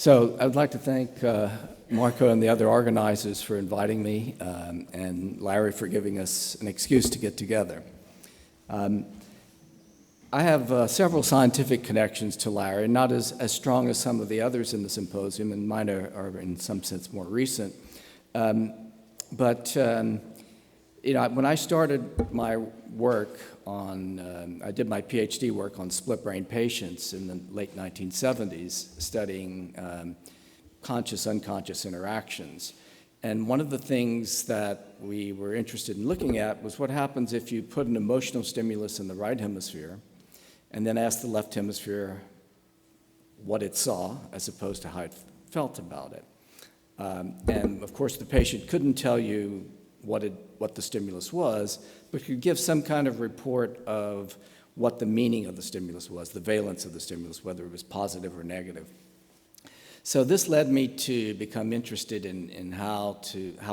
So I'd like to thank Marco and the other organizers for inviting me, and Larry for giving us an excuse to get together. I have several scientific connections to Larry, not as strong as some of the others in the symposium, and mine are in some sense more recent. But when I started my work on, I did my PhD work on split-brain patients in the late 1970s, studying conscious-unconscious interactions. And one of the things that we were interested in looking at was what happens if you put an emotional stimulus in the right hemisphere and then ask the left hemisphere what it saw as opposed to how it felt about it. And of course, the patient couldn't tell you what the stimulus was, but could give some kind of report of what the meaning of the stimulus was, the valence of the stimulus, whether it was positive or negative. So this led me to become interested in how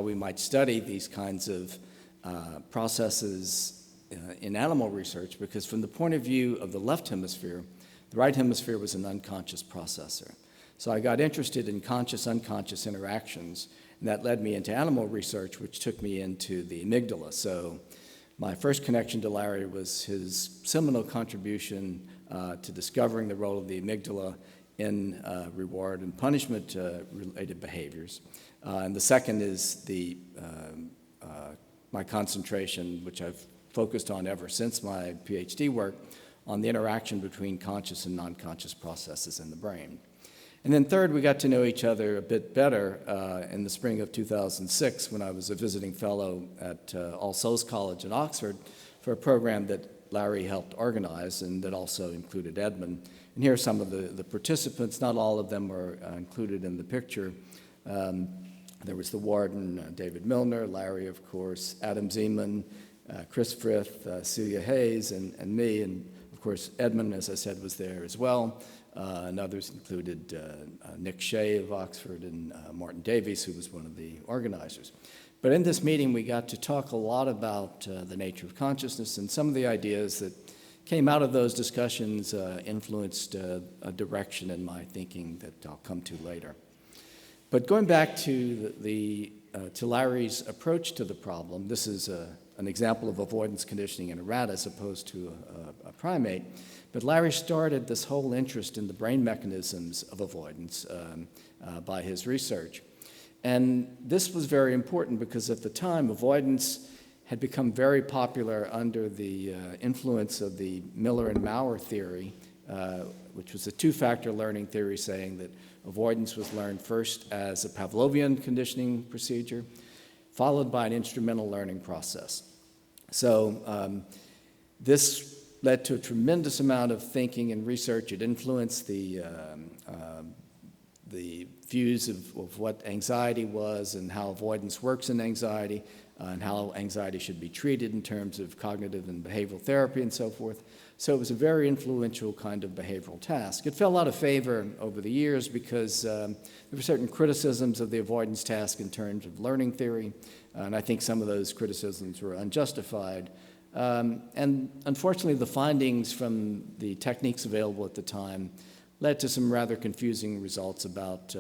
we might study these kinds of processes in animal research, because from the point of view of the left hemisphere, the right hemisphere was an unconscious processor. So I got interested in conscious-unconscious interactions, and that led me into animal research, which took me into the amygdala. So my first connection to Larry was his seminal contribution to discovering the role of the amygdala in reward and punishment-related behaviors. And the second is my concentration, which I've focused on ever since my PhD work, on the interaction between conscious and non-conscious processes in the brain. And then third, we got to know each other a bit better in the spring of 2006 when I was a visiting fellow at All Souls College in Oxford for a program that Larry helped organize and that also included Edmund. And here are some of the participants. Not all of them are included in the picture. There was the warden, David Milner, Larry, of course, Adam Zeman, Chris Frith, Celia Hayes, and me. And of course, Edmund, as I said, was there as well. And others included Nick Shea of Oxford and Martin Davies, who was one of the organizers. But in this meeting, we got to talk a lot about the nature of consciousness, and some of the ideas that came out of those discussions influenced a direction in my thinking that I'll come to later. But going back to to Larry's approach to the problem, this is an example of avoidance conditioning in a rat as opposed to a primate. But Larry started this whole interest in the brain mechanisms of avoidance by his research. And this was very important because at the time, avoidance had become very popular under the influence of the Miller and Maurer theory, which was a two-factor learning theory saying that avoidance was learned first as a Pavlovian conditioning procedure, followed by an instrumental learning process. So this led to a tremendous amount of thinking and research. It influenced the views of what anxiety was and how avoidance works in anxiety, and how anxiety should be treated in terms of cognitive and behavioral therapy and so forth. So it was a very influential kind of behavioral task. It fell out of favor over the years because there were certain criticisms of the avoidance task in terms of learning theory, and I think some of those criticisms were unjustified. And unfortunately, the findings from the techniques available at the time led to some rather confusing results about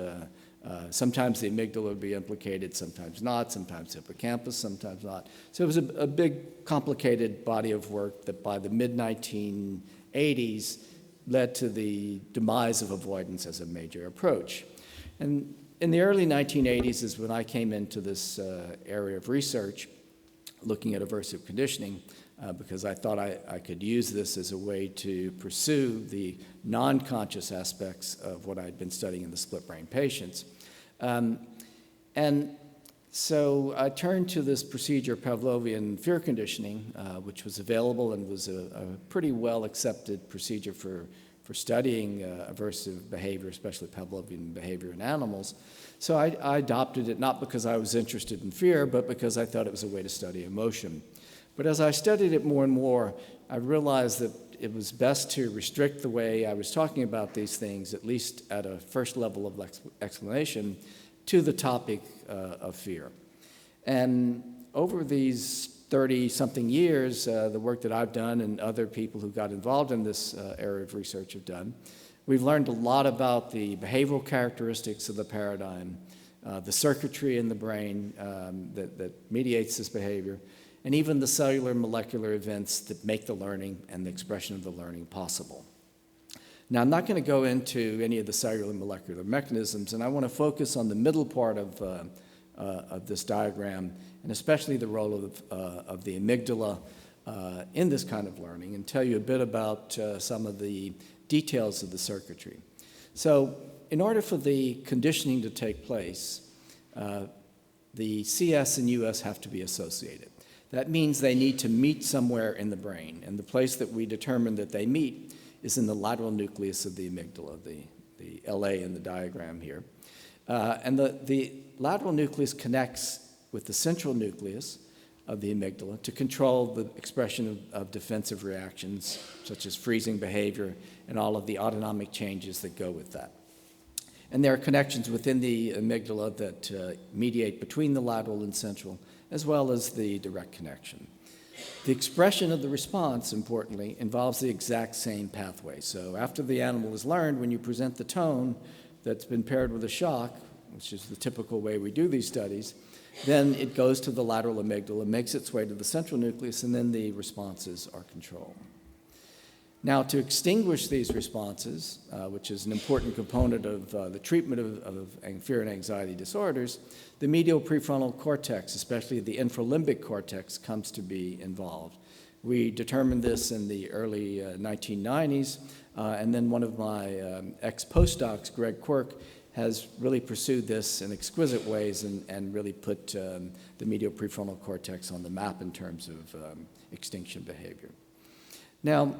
sometimes the amygdala would be implicated, sometimes not, sometimes hippocampus, sometimes not. So it was a big, complicated body of work that by the mid-1980s led to the demise of avoidance as a major approach. And in the early 1980s is when I came into this area of research, looking at aversive conditioning, because I thought I could use this as a way to pursue the non-conscious aspects of what I'd been studying in the split-brain patients. And so I turned to this procedure, Pavlovian fear conditioning, which was available and was a pretty well-accepted procedure for studying aversive behavior, especially Pavlovian behavior in animals. So I adopted it not because I was interested in fear, but because I thought it was a way to study emotion. But as I studied it more and more, I realized that it was best to restrict the way I was talking about these things, at least at a first level of explanation, to the topic of fear. And over these 30-something years, the work that I've done and other people who got involved in this area of research have done, We've learned a lot about the behavioral characteristics of the paradigm, the circuitry in the brain that mediates this behavior, and even the cellular molecular events that make the learning and the expression of the learning possible. Now, I'm not going to go into any of the cellular molecular mechanisms, and I want to focus on the middle part of this diagram, and especially the role of the amygdala in this kind of learning, and tell you a bit about some of the details of the circuitry. So, in order for the conditioning to take place, the CS and US have to be associated. That means they need to meet somewhere in the brain, and the place that we determine that they meet is in the lateral nucleus of the amygdala, the LA in the diagram here. And the lateral nucleus connects with the central nucleus of the amygdala to control the expression of defensive reactions, such as freezing behavior and all of the autonomic changes that go with that. And there are connections within the amygdala that mediate between the lateral and central, as well as the direct connection. The expression of the response, importantly, involves the exact same pathway. So after the animal has learned, when you present the tone that's been paired with a shock, which is the typical way we do these studies, then it goes to the lateral amygdala, makes its way to the central nucleus, and then the responses are controlled. Now, to extinguish these responses, which is an important component of the treatment of fear and anxiety disorders, the medial prefrontal cortex, especially the infralimbic cortex, comes to be involved. We determined this in the early 1990s, and then one of my ex-postdocs, Greg Quirk, has really pursued this in exquisite ways and really put the medial prefrontal cortex on the map in terms of extinction behavior. Now,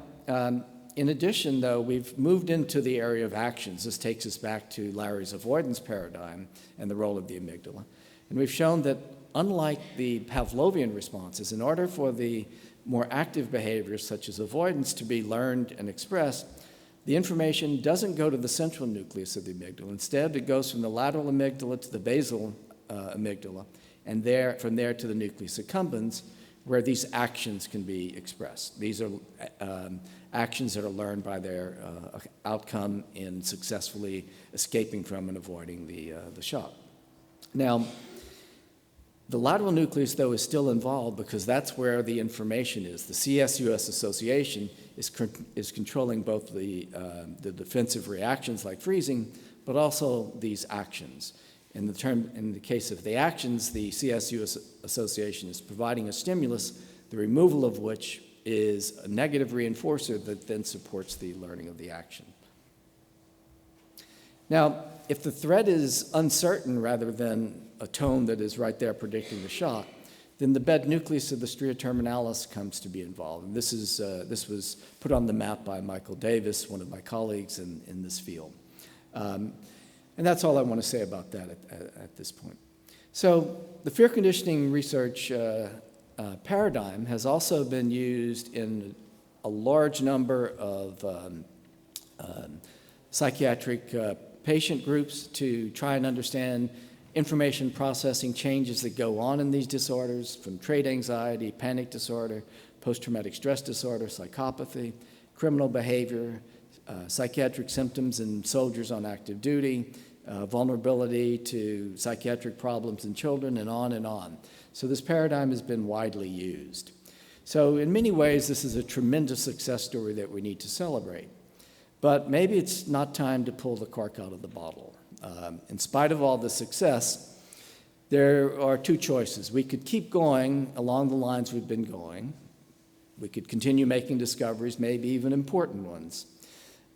in addition, though, we've moved into the area of actions. This takes us back to Larry's avoidance paradigm and the role of the amygdala. And we've shown that unlike the Pavlovian responses, in order for the more active behaviors, such as avoidance, to be learned and expressed, the information doesn't go to the central nucleus of the amygdala. Instead, it goes from the lateral amygdala to the basal amygdala, and from there to the nucleus accumbens, where these actions can be expressed. These are actions that are learned by their outcome in successfully escaping from and avoiding the shock. Now, the lateral nucleus, though, is still involved because that's where the information is. The CS-US association is controlling both the defensive reactions like freezing, but also these actions. In the case of the actions, the CS-US association is providing a stimulus, the removal of which is a negative reinforcer that then supports the learning of the action. Now, if the threat is uncertain rather than a tone that is right there predicting the shock, then the bed nucleus of the stria terminalis comes to be involved. And this was put on the map by Michael Davis, one of my colleagues in this field. And that's all I want to say about that at this point. So the fear conditioning research paradigm has also been used in a large number of psychiatric patient groups to try and understand information processing changes that go on in these disorders, from trait anxiety, panic disorder, post-traumatic stress disorder, psychopathy, criminal behavior, psychiatric symptoms in soldiers on active duty, vulnerability to psychiatric problems in children, and on and on. So this paradigm has been widely used. So in many ways, this is a tremendous success story that we need to celebrate. But maybe it's not time to pull the cork out of the bottle. In spite of all the success, there are two choices. We could keep going along the lines we've been going. We could continue making discoveries, maybe even important ones.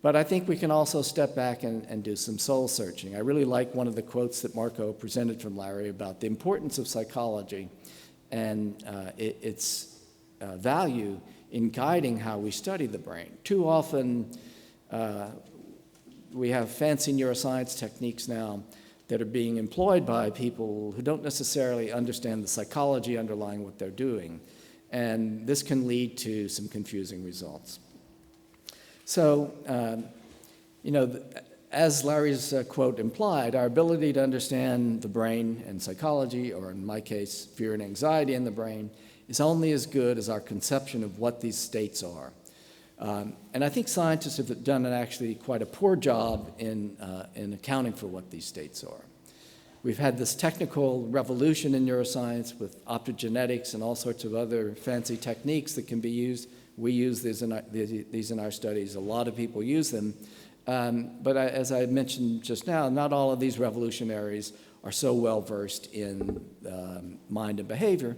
But I think we can also step back and do some soul searching. I really like one of the quotes that Marco presented from Larry about the importance of psychology and its value in guiding how we study the brain. Too often, we have fancy neuroscience techniques now that are being employed by people who don't necessarily understand the psychology underlying what they're doing. And this can lead to some confusing results. So, as Larry's quote implied, our ability to understand the brain and psychology, or in my case, fear and anxiety in the brain, is only as good as our conception of what these states are. And I think scientists have done actually quite a poor job in accounting for what these states are. We've had this technical revolution in neuroscience with optogenetics and all sorts of other fancy techniques that can be used. We use these in our studies. A lot of people use them. But as I mentioned just now, not all of these revolutionaries are so well versed in mind and behavior.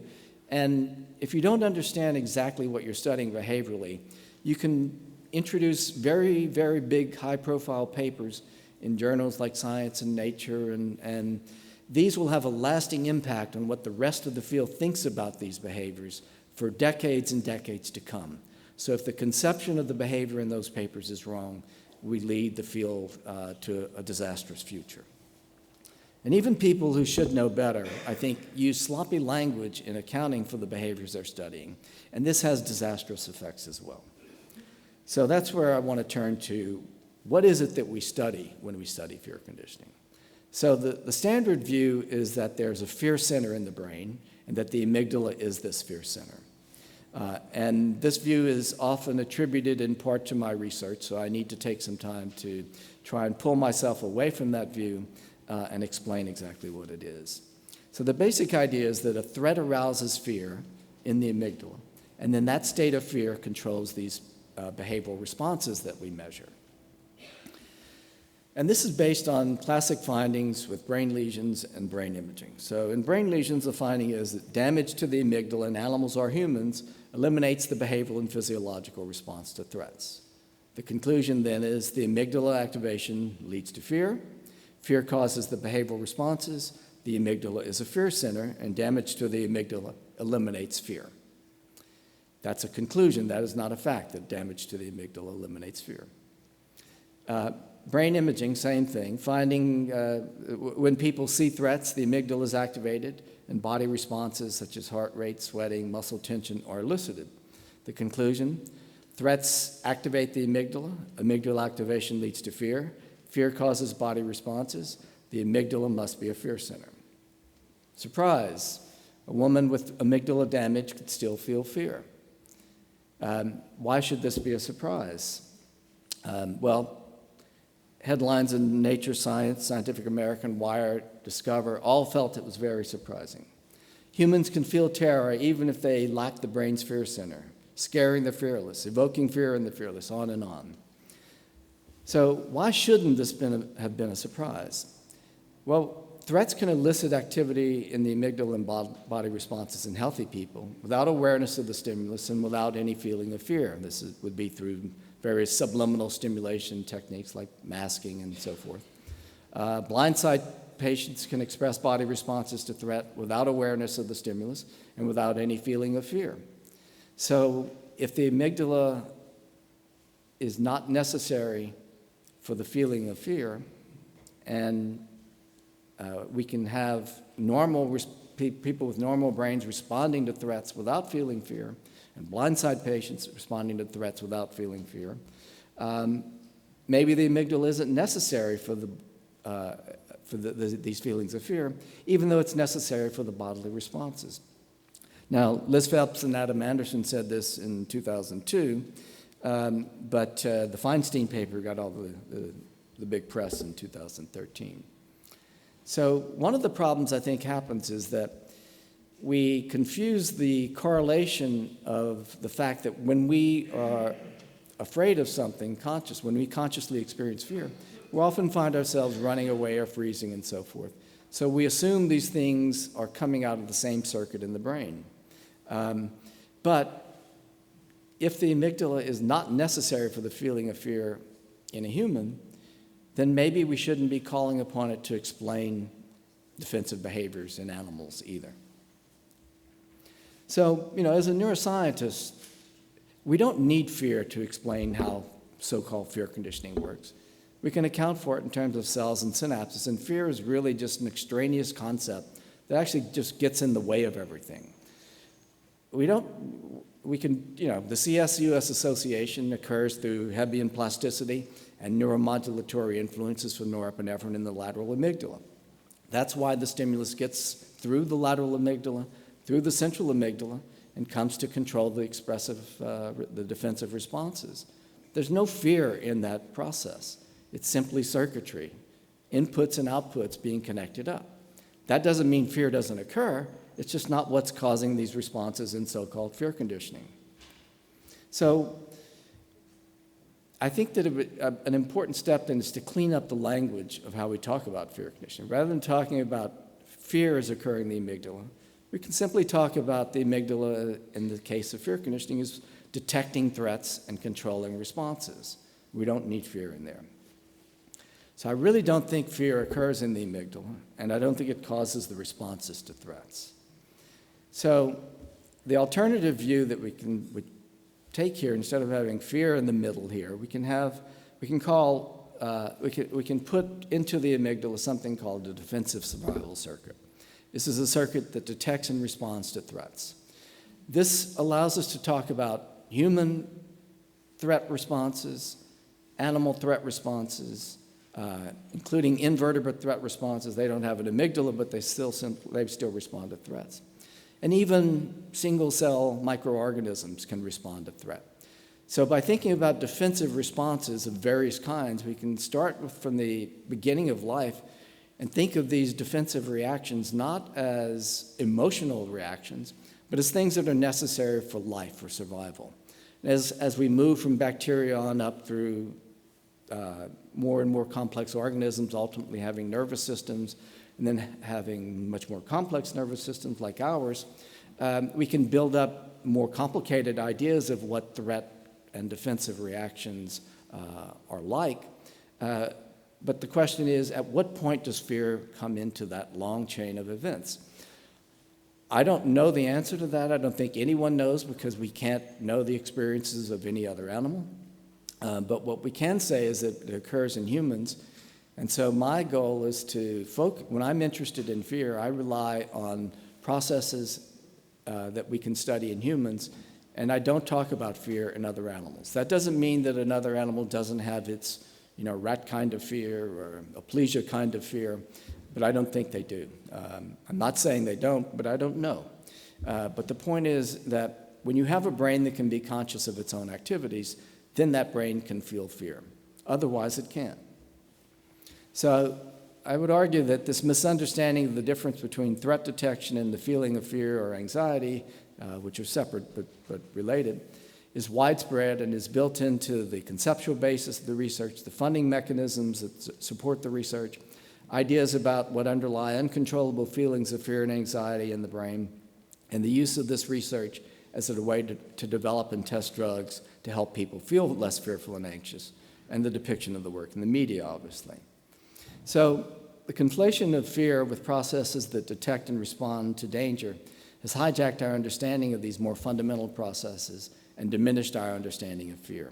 And if you don't understand exactly what you're studying behaviorally, you can introduce very, very big, high-profile papers in journals like Science and Nature, and these will have a lasting impact on what the rest of the field thinks about these behaviors for decades and decades to come. So if the conception of the behavior in those papers is wrong, we lead the field to a disastrous future. And even people who should know better, I think, use sloppy language in accounting for the behaviors they're studying, and this has disastrous effects as well. So that's where I want to turn to, what is it that we study when we study fear conditioning? So the standard view is that there's a fear center in the brain and that the amygdala is this fear center. And this view is often attributed in part to my research, so I need to take some time to try and pull myself away from that view and explain exactly what it is. So the basic idea is that a threat arouses fear in the amygdala, and then that state of fear controls these behavioral responses that we measure. And this is based on classic findings with brain lesions and brain imaging. So in brain lesions, the finding is that damage to the amygdala in animals or humans eliminates the behavioral and physiological response to threats. The conclusion then is the amygdala activation leads to fear. Fear causes the behavioral responses. The amygdala is a fear center, and damage to the amygdala eliminates fear. That's a conclusion. That is not a fact, that damage to the amygdala eliminates fear. Brain imaging, same thing. Finding when people see threats, the amygdala is activated, and body responses such as heart rate, sweating, muscle tension are elicited. The conclusion, threats activate the amygdala. Amygdala activation leads to fear. Fear causes body responses. The amygdala must be a fear center. Surprise, a woman with amygdala damage could still feel fear. Why should this be a surprise? Well, headlines in Nature, Science, Scientific American, Wired, Discover, all felt it was very surprising. Humans can feel terror even if they lack the brain's fear center, scaring the fearless, evoking fear in the fearless, on and on. So why shouldn't this have been a surprise? Well, threats can elicit activity in the amygdala and body responses in healthy people without awareness of the stimulus and without any feeling of fear. This would be through various subliminal stimulation techniques like masking and so forth. Blindside patients can express body responses to threat without awareness of the stimulus and without any feeling of fear. So if the amygdala is not necessary for the feeling of fear, and we can have people with normal brains responding to threats without feeling fear, and blindside patients responding to threats without feeling fear, maybe the amygdala isn't necessary for these feelings of fear, even though it's necessary for the bodily responses. Now, Liz Phelps and Adam Anderson said this in 2002, but the Feinstein paper got all the big press in 2013. So one of the problems I think happens is that we confuse the correlation of the fact that when we are afraid of something when we consciously experience fear, we often find ourselves running away or freezing and so forth. So we assume these things are coming out of the same circuit in the brain. But if the amygdala is not necessary for the feeling of fear in a human, then maybe we shouldn't be calling upon it to explain defensive behaviors in animals either. So, as a neuroscientist, we don't need fear to explain how so-called fear conditioning works. We can account for it in terms of cells and synapses, and fear is really just an extraneous concept that actually just gets in the way of everything. The CS-US association occurs through Hebbian plasticity and neuromodulatory influences from norepinephrine in the lateral amygdala. That's why the stimulus gets through the lateral amygdala, through the central amygdala, and comes to control the the defensive responses. There's no fear in that process. It's simply circuitry, inputs and outputs being connected up. That doesn't mean fear doesn't occur. It's just not what's causing these responses in so-called fear conditioning. So I think that an important step then is to clean up the language of how we talk about fear conditioning. Rather than talking about fear is occurring in the amygdala, we can simply talk about the amygdala in the case of fear conditioning as detecting threats and controlling responses. We don't need fear in there. So I really don't think fear occurs in the amygdala, and I don't think it causes the responses to threats. So the alternative view that we take here, instead of having fear in the middle here, we can put into the amygdala something called a defensive survival circuit. This is a circuit that detects and responds to threats. This allows us to talk about human threat responses, animal threat responses, including invertebrate threat responses. They don't have an amygdala, but they still respond to threats. And even single-cell microorganisms can respond to threat. So by thinking about defensive responses of various kinds, we can start from the beginning of life and think of these defensive reactions not as emotional reactions, but as things that are necessary for life, for survival. As we move from bacteria on up through more and more complex organisms, ultimately having nervous systems, and then having much more complex nervous systems like ours, we can build up more complicated ideas of what threat and defensive reactions are like. But the question is, at what point does fear come into that long chain of events? I don't know the answer to that. I don't think anyone knows, because we can't know the experiences of any other animal. But what we can say is that it occurs in humans. And so my goal is to focus, when I'm interested in fear, I rely on processes that we can study in humans, and I don't talk about fear in other animals. That doesn't mean that another animal doesn't have its, rat kind of fear or aplesia kind of fear, but I don't think they do. I'm not saying they don't, but I don't know. But the point is that when you have a brain that can be conscious of its own activities, then that brain can feel fear. Otherwise, it can't. So I would argue that this misunderstanding of the difference between threat detection and the feeling of fear or anxiety, which are separate but related, is widespread and is built into the conceptual basis of the research, the funding mechanisms that support the research, ideas about what underlie uncontrollable feelings of fear and anxiety in the brain, and the use of this research as a way to develop and test drugs to help people feel less fearful and anxious, and the depiction of the work in the media, obviously. So the conflation of fear with processes that detect and respond to danger has hijacked our understanding of these more fundamental processes and diminished our understanding of fear.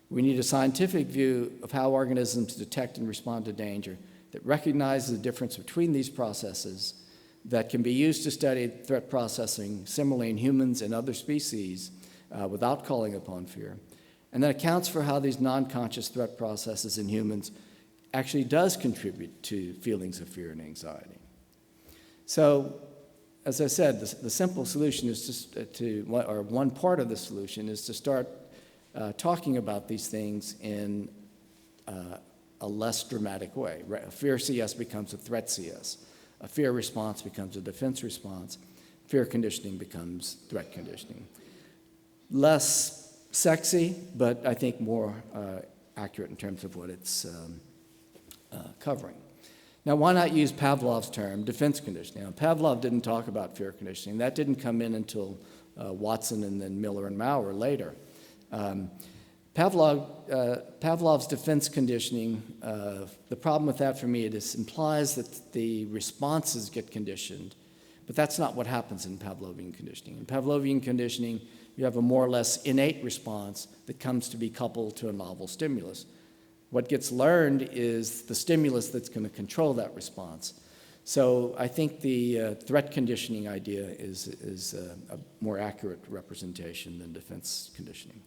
We need a scientific view of how organisms detect and respond to danger that recognizes the difference between these processes, that can be used to study threat processing similarly in humans and other species without calling upon fear, and that accounts for how these non-conscious threat processes in humans actually does contribute to feelings of fear and anxiety. So, as I said, the simple solution is one part of the solution is to start talking about these things in a less dramatic way. A fear CS becomes a threat CS. A fear response becomes a defense response. Fear conditioning becomes threat conditioning. Less sexy, but I think more accurate in terms of what it's covering. Now, why not use Pavlov's term, defense conditioning? Now, Pavlov didn't talk about fear conditioning. That didn't come in until Watson and then Miller and Maurer later. Pavlov's defense conditioning, the problem with that for me, it implies that the responses get conditioned, but that's not what happens in Pavlovian conditioning. In Pavlovian conditioning, you have a more or less innate response that comes to be coupled to a novel stimulus. What gets learned is the stimulus that's going to control that response. So I think the threat conditioning idea is a more accurate representation than defense conditioning.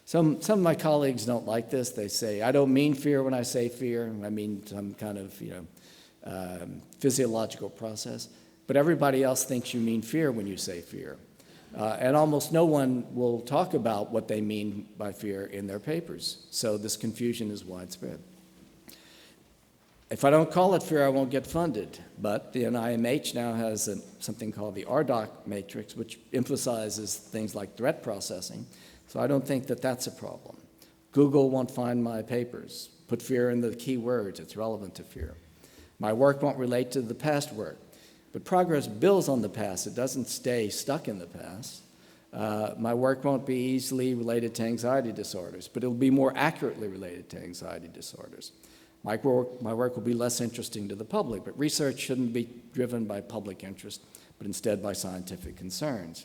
Some of my colleagues don't like this. They say, I don't mean fear when I say fear. I mean some kind of physiological process. But everybody else thinks you mean fear when you say fear. And almost no one will talk about what they mean by fear in their papers. So this confusion is widespread. If I don't call it fear, I won't get funded. But the NIMH now has something called the RDoC matrix, which emphasizes things like threat processing. So I don't think that that's a problem. Google won't find my papers. Put fear in the keywords. It's relevant to fear. My work won't relate to the past work. But progress builds on the past. It doesn't stay stuck in the past. My work won't be easily related to anxiety disorders, but it'll be more accurately related to anxiety disorders. My work will be less interesting to the public, but research shouldn't be driven by public interest, but instead by scientific concerns.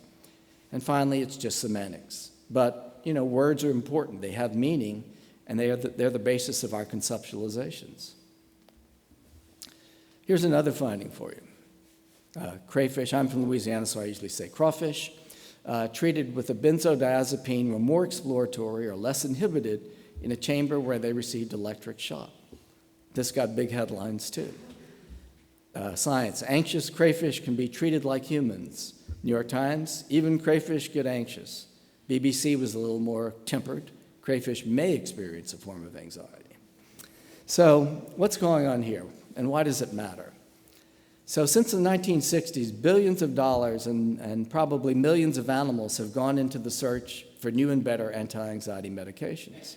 And finally, it's just semantics. But, words are important. They have meaning, and they're the basis of our conceptualizations. Here's another finding for you. Crayfish, I'm from Louisiana, so I usually say crawfish, treated with a benzodiazepine were more exploratory or less inhibited in a chamber where they received electric shock. This got big headlines too. Science, anxious crayfish can be treated like humans. New York Times, even crayfish get anxious. BBC was a little more tempered. Crayfish may experience a form of anxiety. So what's going on here, and why does it matter? So since the 1960s, billions of dollars and probably millions of animals have gone into the search for new and better anti-anxiety medications.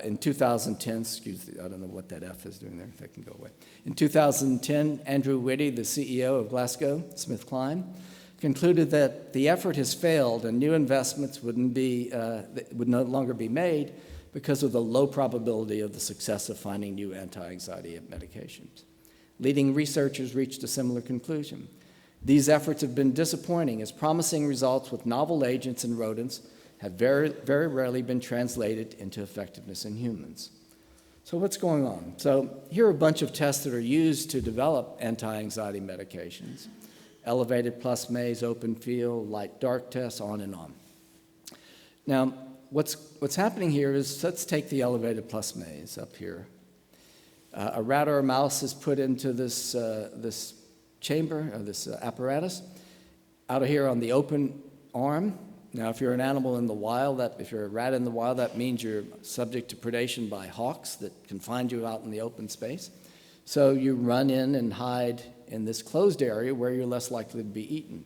In 2010, I don't know what that F is doing there, if that can go away. In 2010, Andrew Whitty, the CEO of GlaxoSmithKline, concluded that the effort has failed and new investments would no longer be made because of the low probability of the success of finding new anti-anxiety medications. Leading researchers reached a similar conclusion. These efforts have been disappointing as promising results with novel agents in rodents have very, very rarely been translated into effectiveness in humans. So what's going on? So here are a bunch of tests that are used to develop anti-anxiety medications. Elevated plus maze, open field, light-dark tests, on and on. Now, what's happening here is, let's take the elevated plus maze up here. A rat or a mouse is put into this chamber, or this apparatus, out of here on the open arm. Now, if you're an animal in the wild, if you're a rat in the wild, that means you're subject to predation by hawks that can find you out in the open space. So you run in and hide in this closed area where you're less likely to be eaten.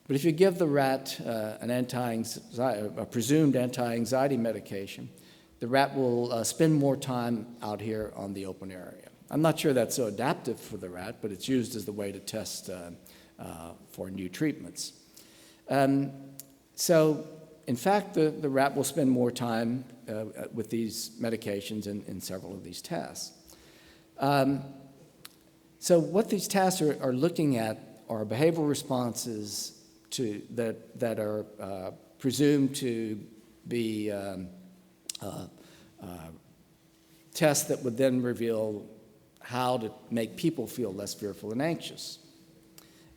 But if you give the rat a presumed anti-anxiety medication, the rat will spend more time out here on the open area. I'm not sure that's so adaptive for the rat, but it's used as the way to test for new treatments. So, in fact, the rat will spend more time with these medications in several of these tests. So what these tests are looking at are behavioral responses that are presumed to be tests that would then reveal how to make people feel less fearful and anxious.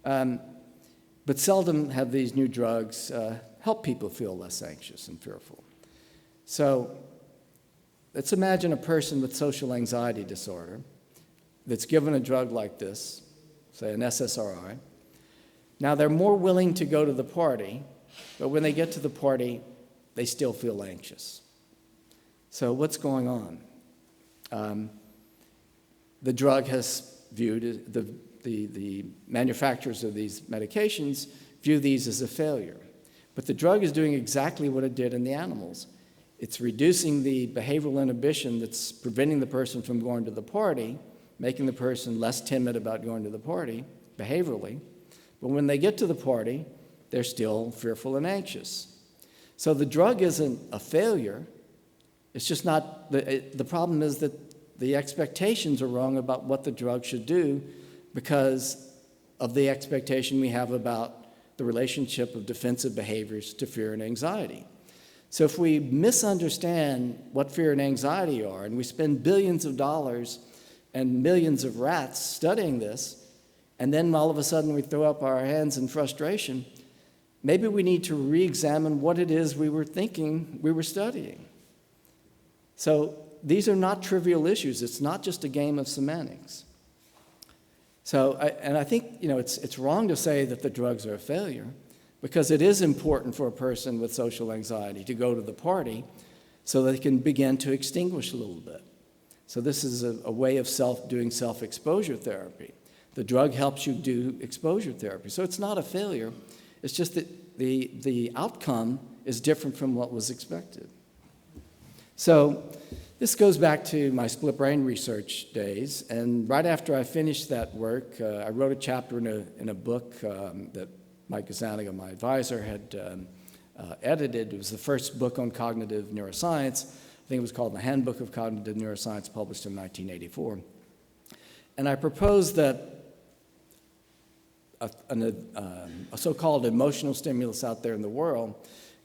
But seldom have these new drugs help people feel less anxious and fearful. So let's imagine a person with social anxiety disorder that's given a drug like this, say an SSRI. Now they're more willing to go to the party, but when they get to the party, they still feel anxious. So what's going on? The drug has viewed, the manufacturers of these medications view these as a failure. But the drug is doing exactly what it did in the animals. It's reducing the behavioral inhibition that's preventing the person from going to the party, making the person less timid about going to the party, behaviorally. But when they get to the party, they're still fearful and anxious. So the drug isn't a failure. It's just not, the problem is that the expectations are wrong about what the drug should do because of the expectation we have about the relationship of defensive behaviors to fear and anxiety. So if we misunderstand what fear and anxiety are, and we spend billions of dollars and millions of rats studying this, and then all of a sudden we throw up our hands in frustration, maybe we need to re-examine what it is we were thinking we were studying. So these are not trivial issues. It's not just a game of semantics. So, I think, it's wrong to say that the drugs are a failure, because it is important for a person with social anxiety to go to the party so they can begin to extinguish a little bit. So this is a way of doing self-exposure therapy. The drug helps you do exposure therapy. So it's not a failure. It's just that the outcome is different from what was expected. So this goes back to my split brain research days. And right after I finished that work, I wrote a chapter in a book that Mike Gazzaniga, my advisor, had edited. It was the first book on cognitive neuroscience. I think it was called The Handbook of Cognitive Neuroscience, published in 1984. And I proposed that a so-called emotional stimulus out there in the world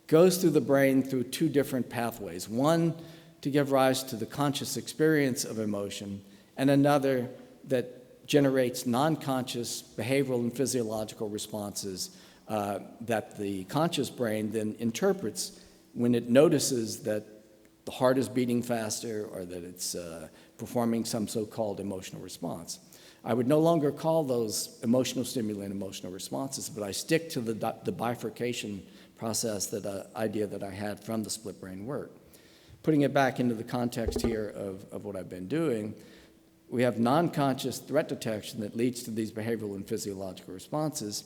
goes through the brain through two different pathways. One, to give rise to the conscious experience of emotion, and another that generates non-conscious behavioral and physiological responses that the conscious brain then interprets when it notices that the heart is beating faster or that it's performing some so-called emotional response. I would no longer call those emotional stimuli and emotional responses, but I stick to the bifurcation process, idea that I had from the split brain work. Putting it back into the context here of what I've been doing, we have non-conscious threat detection that leads to these behavioral and physiological responses,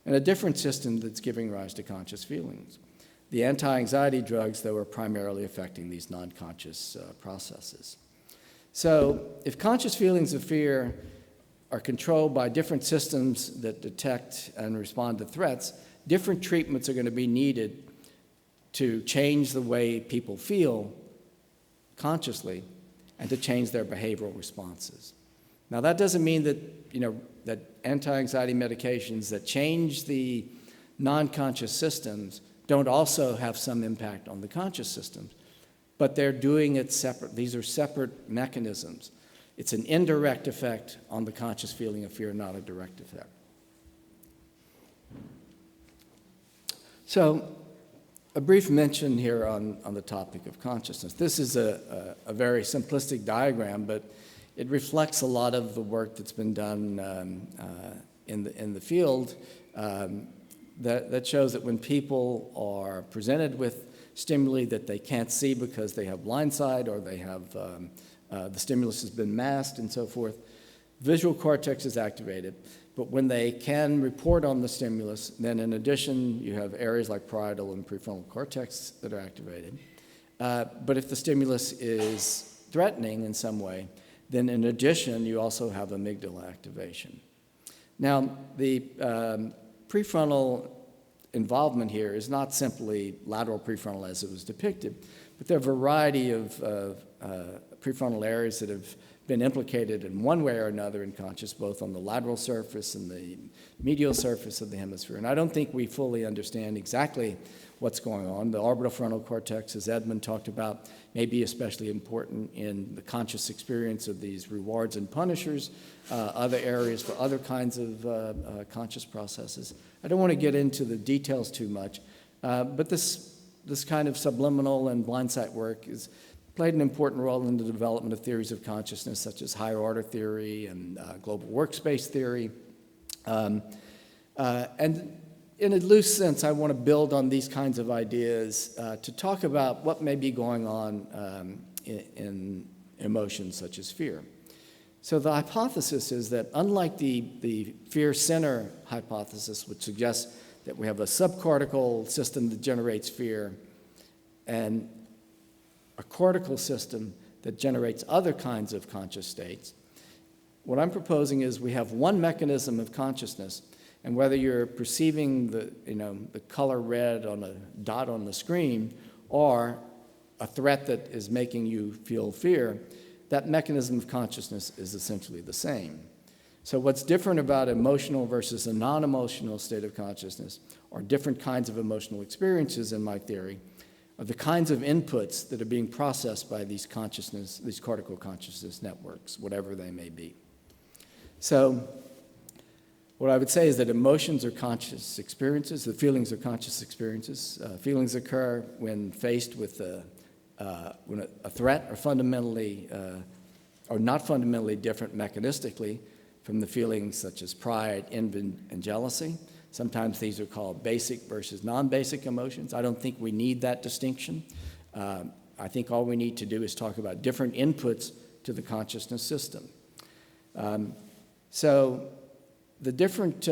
and a different system that's giving rise to conscious feelings. The anti-anxiety drugs, though, are primarily affecting these non-conscious processes. So if conscious feelings of fear are controlled by different systems that detect and respond to threats, different treatments are going to be needed to change the way people feel consciously and to change their behavioral responses. Now, that doesn't mean that, that anti-anxiety medications that change the non-conscious systems don't also have some impact on the conscious systems, but they're doing it separate. These are separate mechanisms. It's an indirect effect on the conscious feeling of fear, not a direct effect. So, a brief mention here on the topic of consciousness. This is a very simplistic diagram, but it reflects a lot of the work that's been done in the field that shows that when people are presented with stimuli that they can't see because they have blind sight or they have the stimulus has been masked and so forth, visual cortex is activated. But when they can report on the stimulus, then in addition, you have areas like parietal and prefrontal cortex that are activated. But if the stimulus is threatening in some way, then in addition, you also have amygdala activation. Now, the prefrontal involvement here is not simply lateral prefrontal as it was depicted, but there are a variety of prefrontal areas that have been implicated in one way or another in conscious, both on the lateral surface and the medial surface of the hemisphere. And I don't think we fully understand exactly what's going on. The orbital frontal cortex, as Edmund talked about, may be especially important in the conscious experience of these rewards and punishers, other areas for other kinds of conscious processes. I don't want to get into the details too much, but this kind of subliminal and blindsight work is played an important role in the development of theories of consciousness, such as higher order theory and global workspace theory. And in a loose sense, I want to build on these kinds of ideas to talk about what may be going on in emotions such as fear. So the hypothesis is that unlike the fear center hypothesis, which suggests that we have a subcortical system that generates fear and a cortical system that generates other kinds of conscious states, what I'm proposing is we have one mechanism of consciousness, and whether you're perceiving the color red on a dot on the screen or a threat that is making you feel fear, that mechanism of consciousness is essentially the same. So what's different about emotional versus a non-emotional state of consciousness, or different kinds of emotional experiences in my theory, are the kinds of inputs that are being processed by these cortical consciousness networks, whatever they may be. So what I would say is that emotions are conscious experiences, the feelings are conscious experiences. Feelings occur when faced with when a threat are fundamentally or not fundamentally different mechanistically from the feelings such as pride, envy, and jealousy. Sometimes these are called basic versus non-basic emotions. I don't think we need that distinction. I think all we need to do is talk about different inputs to the consciousness system. So the inputs,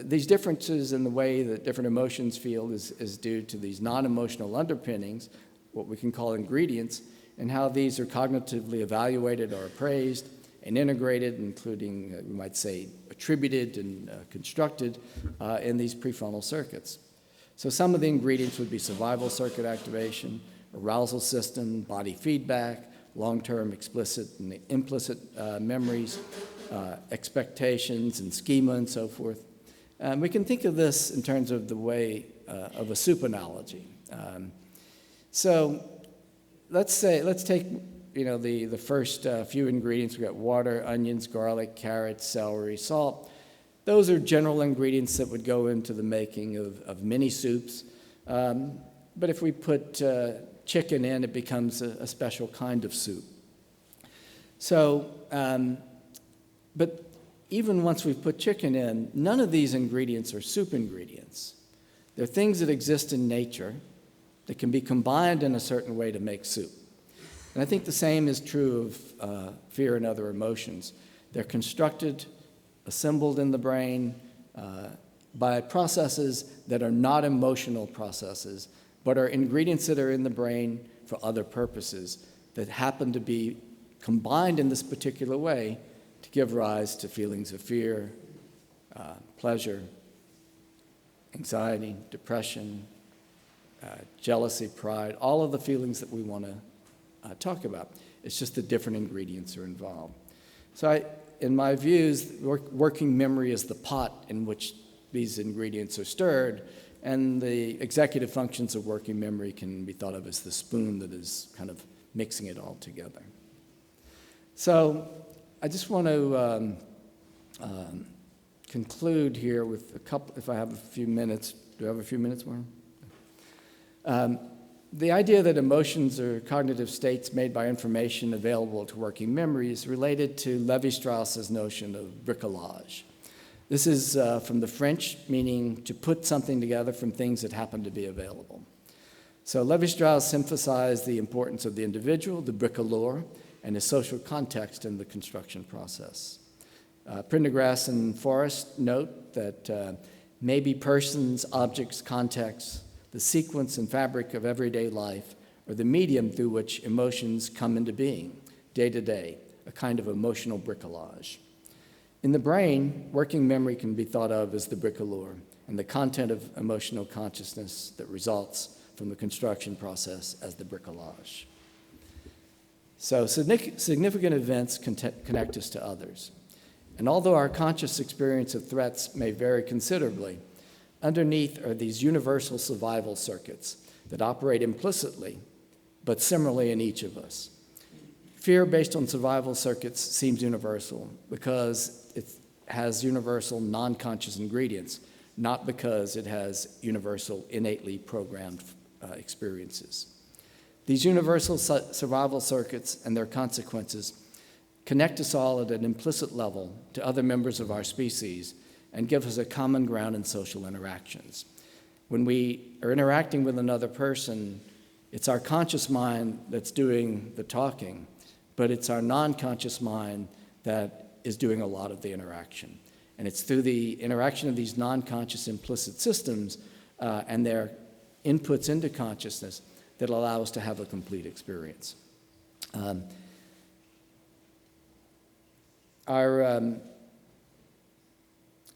these differences in the way that different emotions feel is due to these non-emotional underpinnings, what we can call ingredients, and how these are cognitively evaluated or appraised and integrated, including, we might say, attributed and constructed in these prefrontal circuits. So some of the ingredients would be survival circuit activation, arousal system, body feedback, long-term explicit and implicit memories, expectations and schema and so forth. We can think of this in terms of the way of a soup analogy. So let's take the first few ingredients. We've got water, onions, garlic, carrots, celery, salt. Those are general ingredients that would go into the making of many soups. But if we put chicken in, it becomes a special kind of soup. So, but even once we've put chicken in, none of these ingredients are soup ingredients. They're things that exist in nature that can be combined in a certain way to make soup. And I think the same is true of fear and other emotions. They're constructed, assembled in the brain by processes that are not emotional processes, but are ingredients that are in the brain for other purposes that happen to be combined in this particular way to give rise to feelings of fear, pleasure, anxiety, depression, jealousy, pride, all of the feelings that we want to talk about. It's just that different ingredients are involved. So in my views, working memory is the pot in which these ingredients are stirred, and the executive functions of working memory can be thought of as the spoon that is kind of mixing it all together. So I just want to conclude here with a couple, if I have a few minutes. Do I have a few minutes, Warren? The idea that emotions are cognitive states made by information available to working memory is related to Lévi-Strauss's notion of bricolage. This is from the French, meaning to put something together from things that happen to be available. So Lévi-Strauss emphasized the importance of the individual, the bricoleur, and his social context in the construction process. Prendergast and Forrest note that maybe persons, objects, contexts, the sequence and fabric of everyday life are the medium through which emotions come into being, day to day, a kind of emotional bricolage. In the brain, working memory can be thought of as the bricoleur and the content of emotional consciousness that results from the construction process as the bricolage. So significant events connect us to others. And although our conscious experience of threats may vary considerably, underneath are these universal survival circuits that operate implicitly, but similarly in each of us. Fear based on survival circuits seems universal because it has universal non-conscious ingredients, not because it has universal innately programmed experiences. These universal survival circuits and their consequences connect us all at an implicit level to other members of our species and give us a common ground in social interactions. When we are interacting with another person, it's our conscious mind that's doing the talking, but it's our non-conscious mind that is doing a lot of the interaction. And it's through the interaction of these non-conscious implicit systems and their inputs into consciousness that allow us to have a complete experience.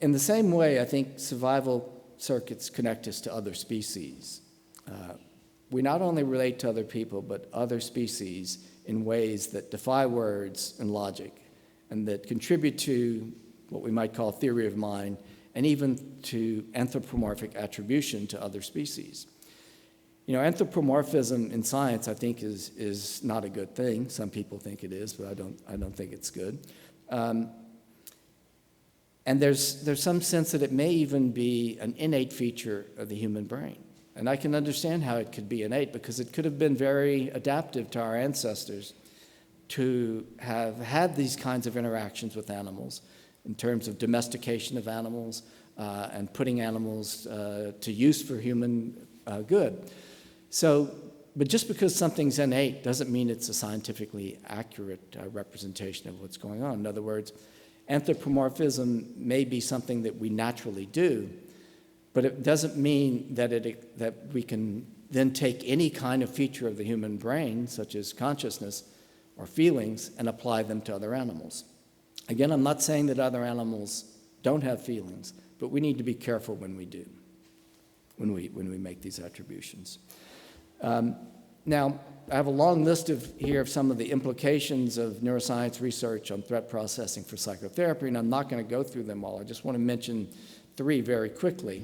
In the same way, I think survival circuits connect us to other species. We not only relate to other people, but other species in ways that defy words and logic, and that contribute to what we might call theory of mind, and even to anthropomorphic attribution to other species. Anthropomorphism in science, I think, is not a good thing. Some people think it is, but I don't think it's good. And there's some sense that it may even be an innate feature of the human brain. And I can understand how it could be innate because it could have been very adaptive to our ancestors. to have had these kinds of interactions with animals in terms of domestication of animals and putting animals to use for human good. So, but just because something's innate doesn't mean it's a scientifically accurate representation of what's going on. In other words, anthropomorphism may be something that we naturally do, but it doesn't mean that we can then take any kind of feature of the human brain, such as consciousness or feelings, and apply them to other animals. Again, I'm not saying that other animals don't have feelings, but we need to be careful when we do, when we make these attributions. Now, I have a long list here of some of the implications of neuroscience research on threat processing for psychotherapy, and I'm not going to go through them all. I just want to mention 3 very quickly.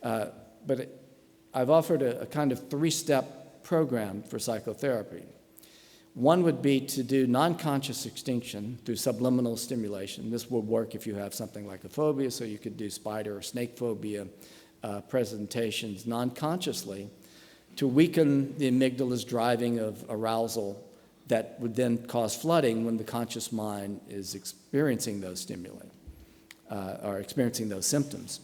But I've offered a kind of 3-step program for psychotherapy. One would be to do non-conscious extinction through subliminal stimulation. This will work if you have something like a phobia, so you could do spider or snake phobia presentations non-consciously to weaken the amygdala's driving of arousal that would then cause flooding when the conscious mind is experiencing those stimuli or experiencing those symptoms.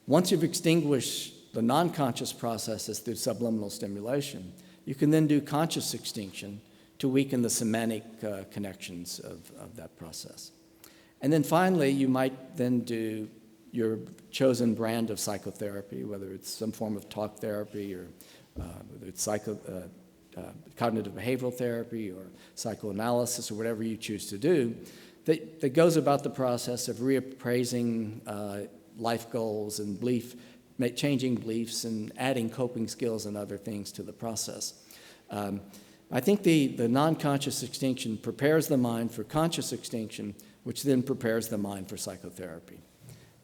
Once you've extinguished the non-conscious processes through subliminal stimulation, you can then do conscious extinction to weaken the semantic connections of that process. And then finally, you might then do your chosen brand of psychotherapy, whether it's some form of talk therapy or whether it's cognitive behavioral therapy or psychoanalysis or whatever you choose to do, that goes about the process of reappraising life goals and changing beliefs and adding coping skills and other things to the process. I think the non-conscious extinction prepares the mind for conscious extinction, which then prepares the mind for psychotherapy.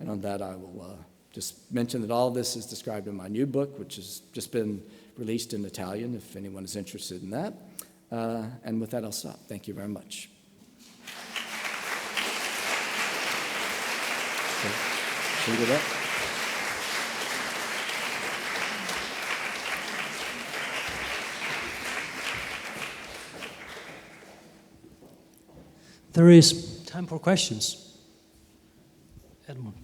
And on that, I will just mention that all of this is described in my new book, which has just been released in Italian, if anyone is interested in that. And with that, I'll stop. Thank you very much. Should we do that? There is time for questions. Edmund.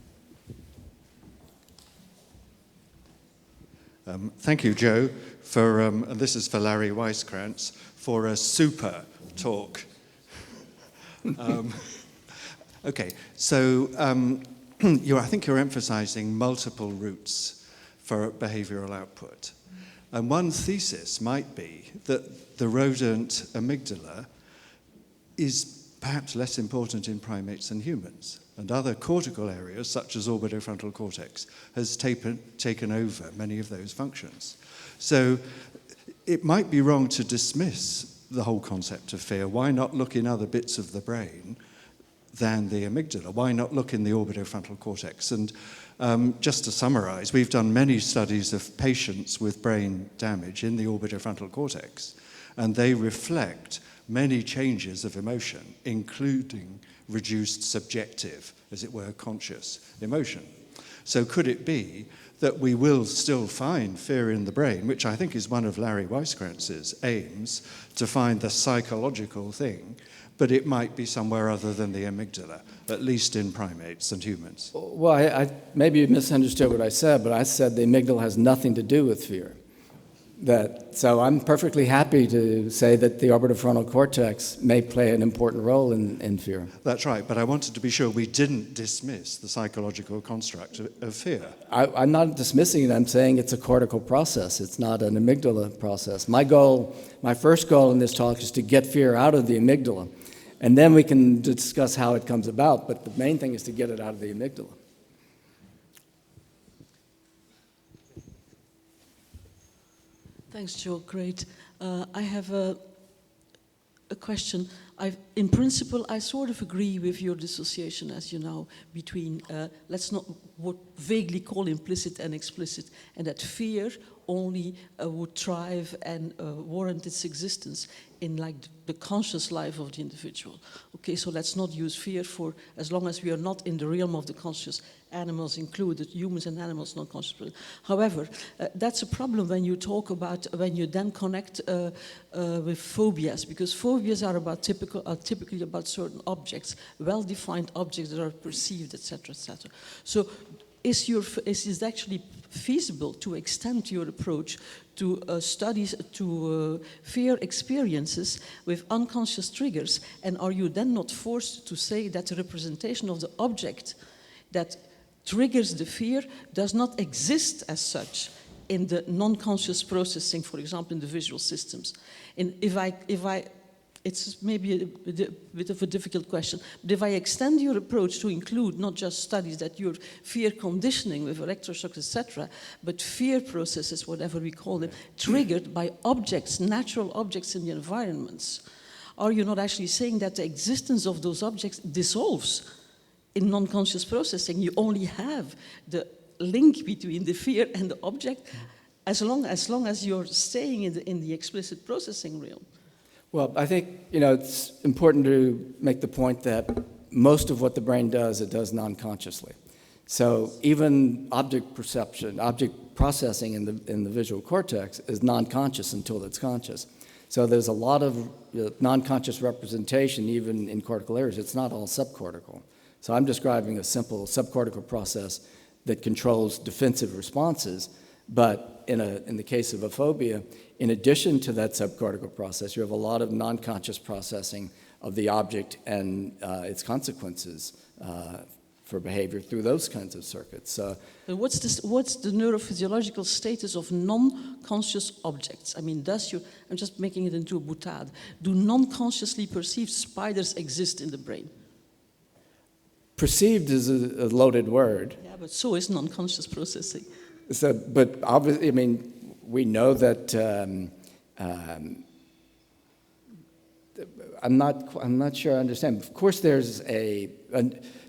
Thank you, Joe, for, and this is for Larry Weiskrantz, for a super talk. Okay, so I think you're emphasizing multiple routes for behavioral output. And one thesis might be that the rodent amygdala is perhaps less important in primates than humans, and other cortical areas, such as orbitofrontal cortex, has taken over many of those functions. So it might be wrong to dismiss the whole concept of fear. Why not look in other bits of the brain than the amygdala? Why not look in the orbitofrontal cortex? And just to summarize, we've done many studies of patients with brain damage in the orbitofrontal cortex, and they reflect many changes of emotion, including reduced subjective, as it were, conscious emotion. So could it be that we will still find fear in the brain, which I think is one of Larry Weiskrantz's aims, to find the psychological thing, but it might be somewhere other than the amygdala, at least in primates and humans? Well, I maybe you misunderstood what I said, but I said the amygdala has nothing to do with fear. So I'm perfectly happy to say that the orbitofrontal cortex may play an important role in fear. That's right, but I wanted to be sure we didn't dismiss the psychological construct of fear. I'm not dismissing it. I'm saying it's a cortical process. It's not an amygdala process. My first goal in this talk is to get fear out of the amygdala, and then we can discuss how it comes about, but the main thing is to get it out of the amygdala. Thanks, Joe. Great. I have a question. in principle, I sort of agree with your dissociation, as you know, between, let's not what vaguely call implicit and explicit, and that fear only would thrive and warrant its existence in like the conscious life of the individual. Okay, so let's not use fear for, as long as we are not in the realm of the conscious, animals included, humans and animals not conscious. However, that's a problem when you talk about, when you then connect with phobias, because phobias are typically about certain objects, well-defined objects that are perceived, etc., etc. So is it actually feasible to extend your approach to studies, to fear experiences with unconscious triggers? And are you then not forced to say that the representation of the object that triggers the fear does not exist as such in the non-conscious processing, for example, in the visual systems? And it's maybe a bit of a difficult question, but if I extend your approach to include not just studies that you're fear conditioning with electroshocks, etc., but fear processes, whatever we call them, triggered by objects, natural objects in the environments, are you not actually saying that the existence of those objects dissolves in non-conscious processing? You only have the link between the fear and the object as long as you're staying in the explicit processing realm. Well, I think, it's important to make the point that most of what the brain does, it does non-consciously. So even object perception, object processing in the visual cortex is non-conscious until it's conscious. So there's a lot of non-conscious representation even in cortical areas. It's not all subcortical. So I'm describing a simple subcortical process that controls defensive responses, but in the case of a phobia, in addition to that subcortical process, you have a lot of non-conscious processing of the object and its consequences for behavior through those kinds of circuits. But what's the neurophysiological status of non-conscious objects? I mean, I'm just making it into a boutade. Do non-consciously perceived spiders exist in the brain? Perceived is a loaded word. Yeah, but so is non-conscious processing. So, but obviously, I mean, we know that I'm not sure I understand. Of course, there's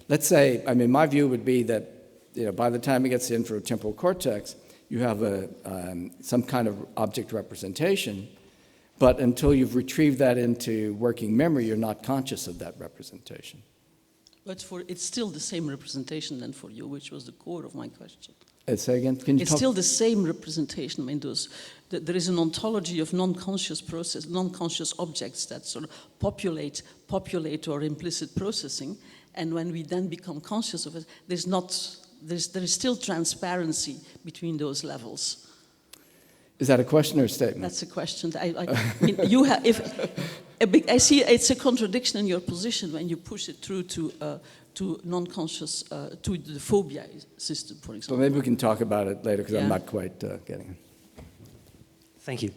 let's say, I mean, my view would be that by the time it gets to the inferotemporal cortex, you have some kind of object representation, but until you've retrieved that into working memory, you're not conscious of that representation. But it's still the same representation then for you, which was the core of my question. Say again? It's still the same representation. I mean, there is an ontology of non-conscious objects that sort of populate or implicit processing, and when we then become conscious of it, there is still transparency between those levels. Is that a question or a statement? That's a question. I mean, I see it's a contradiction in your position when you push it through to non-conscious, to the phobia system, for example. Well, maybe we can talk about it later because I'm not quite getting it. Thank you.